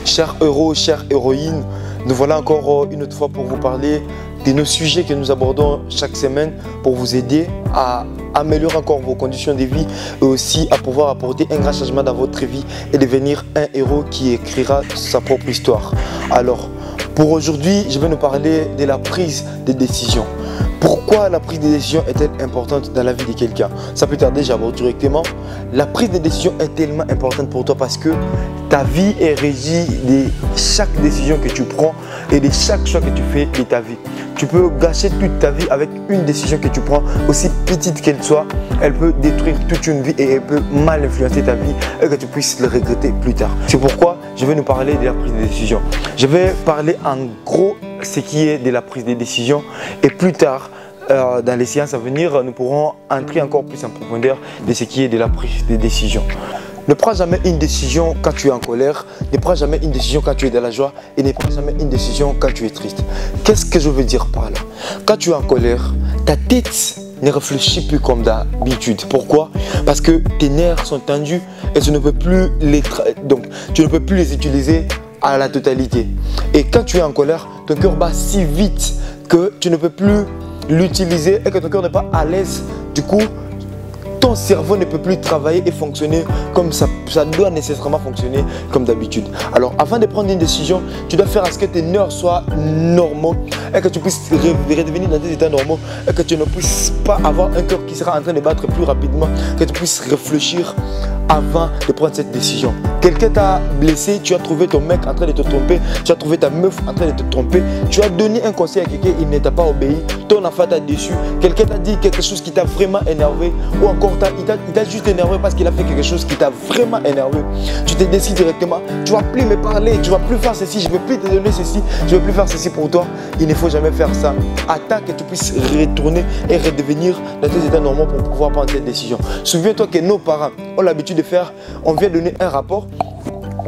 Chers héros, chères héroïnes, nous voilà encore une autre fois pour vous parler de nos sujets que nous abordons chaque semaine pour vous aider à améliorer encore vos conditions de vie et aussi à pouvoir apporter un grand changement dans votre vie et devenir un héros qui écrira sa propre histoire. Alors, pour aujourd'hui, je vais nous parler de la prise de décision. Pourquoi la prise de décision est-elle importante dans la vie de quelqu'un? Ça peut tarder, j'aborde directement. La prise de décision est tellement importante pour toi parce que ta vie est régie de chaque décision que tu prends et de chaque choix que tu fais de ta vie. Tu peux gâcher toute ta vie avec une décision que tu prends, aussi petite qu'elle soit. Elle peut détruire toute une vie et elle peut mal influencer ta vie et que tu puisses le regretter plus tard. C'est pourquoi je vais nous parler de la prise de décision. Je vais parler en gros ce qui est de la prise de décision et plus tard, dans les séances à venir, nous pourrons entrer encore plus en profondeur de ce qui est de la prise de décision. Ne prends jamais une décision quand tu es en colère, ne prends jamais une décision quand tu es dans la joie et ne prends jamais une décision quand tu es triste. Qu'est-ce que je veux dire par là? Quand tu es en colère, ta tête ne réfléchit plus comme d'habitude. Pourquoi? Parce que tes nerfs sont tendus et tu ne peux plus les utiliser à la totalité. Et quand tu es en colère, ton cœur bat si vite que tu ne peux plus l'utiliser et que ton cœur n'est pas à l'aise. Du coup, ton cerveau ne peut plus travailler et fonctionner comme ça doit nécessairement fonctionner comme d'habitude. Alors avant de prendre une décision, tu dois faire à ce que tes nerfs soient normaux et que tu puisses redevenir dans des états normaux et que tu ne puisses pas avoir un cœur qui sera en train de battre plus rapidement, que tu puisses réfléchir avant de prendre cette décision. Quelqu'un t'a blessé, tu as trouvé ton mec en train de te tromper, tu as trouvé ta meuf en train de te tromper, tu as donné un conseil à quelqu'un, il ne t'a pas obéi, ton enfant t'a déçu, quelqu'un t'a dit quelque chose qui t'a vraiment énervé ou encore il t'a juste énervé parce qu'il a fait quelque chose qui t'a vraiment énervé. Tu te décides directement, tu ne vas plus me parler, tu ne vas plus faire ceci, je ne vais plus te donner ceci, je ne vais plus faire ceci pour toi. Il ne faut jamais faire ça. Attends que tu puisses retourner et redevenir dans tes états normaux pour pouvoir prendre cette décision. Souviens-toi que nos parents ont l'habitude de faire, on vient donner un rapport.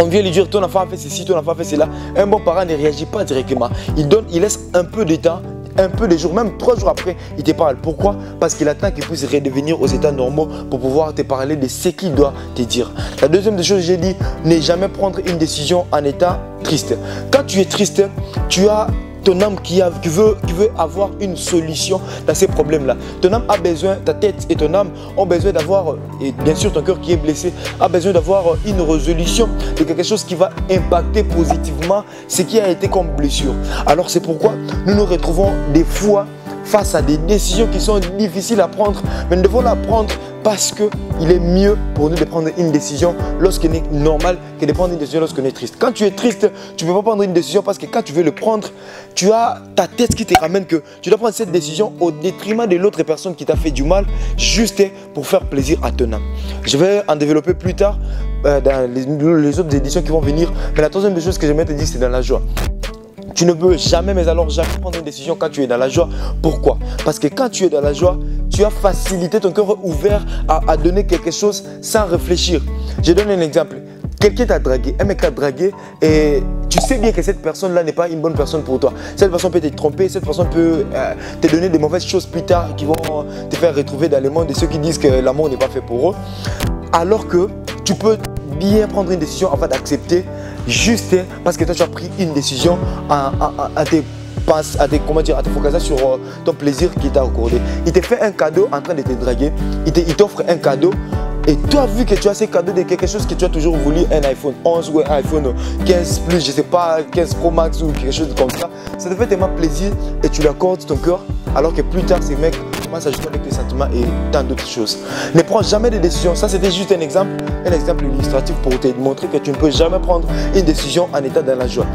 On vient lui dire ton enfant a fait ceci, ton enfant a fait cela. Un bon parent ne réagit pas directement. Il laisse un peu de temps, un peu de jours, même 3 jours après, il te parle. Pourquoi? Parce qu'il attend qu'il puisse redevenir aux états normaux pour pouvoir te parler de ce qu'il doit te dire. La deuxième des choses, j'ai dit, ne jamais prendre une décision en état triste. Quand tu es triste, tu as ton âme qui veut avoir une solution dans ces problèmes-là. Ton âme a besoin, ta tête et ton âme ont besoin d'avoir, et bien sûr ton cœur qui est blessé, a besoin d'avoir une résolution de quelque chose qui va impacter positivement ce qui a été comme blessure. Alors c'est pourquoi nous nous retrouvons des fois face à des décisions qui sont difficiles à prendre, mais nous devons la prendre parce qu'il est mieux pour nous de prendre une décision lorsqu'il est normal que de prendre une décision lorsqu'on est triste. Quand tu es triste, tu ne peux pas prendre une décision parce que quand tu veux le prendre, tu as ta tête qui te ramène que tu dois prendre cette décision au détriment de l'autre personne qui t'a fait du mal, juste pour faire plaisir à ton âme. Je vais en développer plus tard dans les autres éditions qui vont venir, mais la troisième des choses que j'aimerais te dire, c'est dans la joie. Tu ne peux jamais, mais alors jamais prendre une décision quand tu es dans la joie. Pourquoi? Parce que quand tu es dans la joie, tu as facilité, ton cœur ouvert à donner quelque chose sans réfléchir. Je donne un exemple. Quelqu'un t'a dragué, un mec t'a dragué et tu sais bien que cette personne-là n'est pas une bonne personne pour toi. Cette personne peut te tromper, cette personne peut te donner des mauvaises choses plus tard qui vont te faire retrouver dans le monde de ceux qui disent que l'amour n'est pas fait pour eux. Alors que tu peux bien prendre une décision avant d'accepter juste parce que toi tu as pris une décision à te focaliser sur ton plaisir qui t'a accordé. Il te fait un cadeau en train de te draguer, il t'offre un cadeau et toi vu que tu as ce cadeau de quelque chose que tu as toujours voulu, un iPhone 11 ou un iPhone 15 Plus, je sais pas, 15 Pro Max ou quelque chose comme ça te fait tellement plaisir et tu l'accordes ton cœur alors que plus tard ces mecs commencent à jouer avec tes sentiments et tant d'autres choses. Ne prends jamais de décision, ça c'était juste un exemple illustratif pour te montrer que tu ne peux jamais prendre une décision en état dans la joie.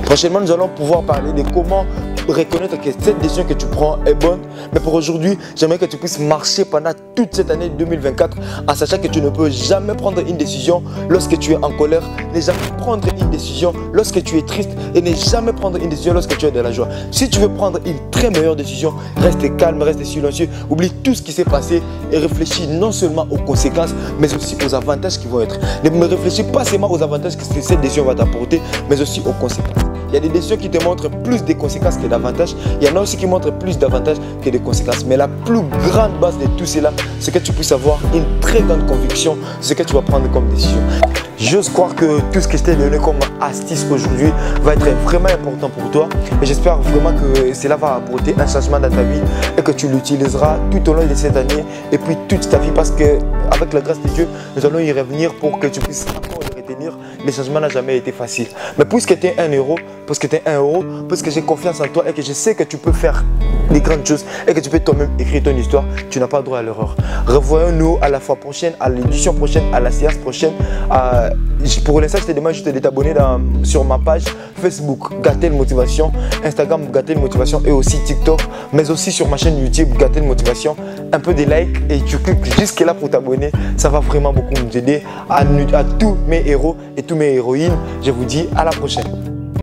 Prochainement, nous allons pouvoir parler de comment reconnaître que cette décision que tu prends est bonne. Mais pour aujourd'hui, j'aimerais que tu puisses marcher pendant toute cette année 2024 en sachant que tu ne peux jamais prendre une décision lorsque tu es en colère, ne jamais prendre une décision lorsque tu es triste et ne jamais prendre une décision lorsque tu es dans la joie. Si tu veux prendre une très meilleure décision, reste calme, reste silencieux, oublie tout ce qui s'est passé et réfléchis non seulement aux conséquences, mais aussi aux avantages qui vont être. Ne réfléchis pas seulement aux avantages que cette décision va t'apporter, mais aussi aux conséquences. Il y a des décisions qui te montrent plus de conséquences que d'avantages. Il y en a aussi qui montrent plus d'avantages que de conséquences. Mais la plus grande base de tout cela, c'est que tu puisses avoir une très grande conviction de ce que tu vas prendre comme décision. J'ose croire que tout ce que je t'ai donné comme astuce aujourd'hui va être vraiment important pour toi. Et j'espère vraiment que cela va apporter un changement dans ta vie et que tu l'utiliseras tout au long de cette année et puis toute ta vie, parce qu'avec la grâce de Dieu, nous allons y revenir pour que tu puisses encore le retenir. Le changement n'a jamais été facile. Mais puisque tu es un héros, puisque j'ai confiance en toi et que je sais que tu peux faire des grandes choses et que tu peux toi-même écrire ton histoire, tu n'as pas droit à l'erreur. Revoyons-nous à la fois prochaine, à l'édition prochaine, à la séance prochaine. Pour l'instant, je te demande juste de t'abonner sur ma page Facebook Gatel Motivation, Instagram Gatel Motivation et aussi TikTok, mais aussi sur ma chaîne YouTube Gatel Motivation. Un peu de like et tu cliques jusque là pour t'abonner. Ça va vraiment beaucoup nous aider à tous mes héros et toutes mes héroïnes. Je vous dis à la prochaine.